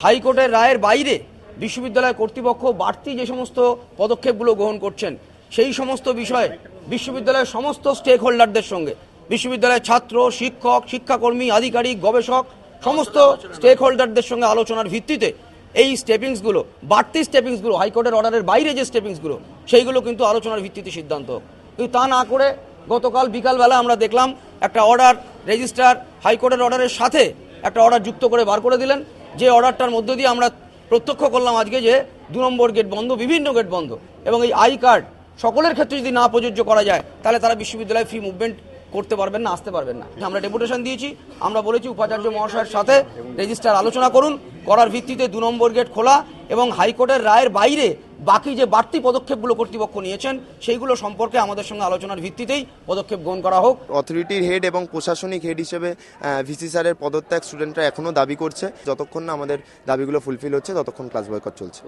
হাইকোর্টের রায়ের বাইরে বিশ্ববিদ্যালয় কর্তৃপক্ষ বাড়তি যে সমস্ত পদক্ষেপগুলো গ্রহণ করছেন সেই সমস্ত বিষয়ে বিশ্ববিদ্যালয়ের সমস্ত স্টেক হোল্ডারদের সঙ্গে বিশ্ববিদ্যালয়ের ছাত্র, শিক্ষক, শিক্ষাকর্মী, আধিকারিক, গবেষক সমস্ত স্টেক হোল্ডারদের সঙ্গে আলোচনার ভিত্তিতে এই স্টেপিংসগুলো, বাড়তি স্টেপিংসগুলো, হাইকোর্টের অর্ডারের বাইরে যে স্টেপিংসগুলো সেইগুলো কিন্তু আলোচনার ভিত্তিতে সিদ্ধান্ত। কিন্তু তা না করে গতকাল বিকালবেলা আমরা দেখলাম একটা অর্ডার রেজিস্ট্রার হাইকোর্টের অর্ডারের সাথে একটা অর্ডার যুক্ত করে বার করে দিলেন, যে অর্ডারটার মধ্য দিয়ে আমরা প্রত্যক্ষ করলাম আজকে যে 2 নম্বর গেট বন্ধ, বিভিন্ন গেট বন্ধ, এবং এই আই কার্ড সকলের ক্ষেত্রে যদি না প্রযোজ্য করা যায় তাহলে তারা বিশ্ববিদ্যালয়ে ফ্রি মুভমেন্ট করতে পারবেন না, আসতে পারবেন না। আমরা ডেপুটেশন দিয়েছি, আমরা বলেছি উপাচার্য মহাশয়ের সাথে রেজিস্ট্রার আলোচনা করুন, করার ভিত্তিতে 2 নম্বর গেট খোলা এবং হাইকোর্টের রায়ের বাইরে বাকি যে বাড়তি পদক্ষেপগুলো কর্তৃপক্ষ নিয়েছেন সেইগুলো সম্পর্কে আমাদের সঙ্গে আলোচনার ভিত্তিতেই পদক্ষেপ গ্রহণ করা হোক। অথরিটির হেড এবং প্রশাসনিক হেড হিসেবে ভিসি স্যারের পদত্যাগ স্টুডেন্টরা এখনও দাবি করছে। যতক্ষণ না আমাদের দাবিগুলো ফুলফিল হচ্ছে ততক্ষণ ক্লাস বয়কট চলছে।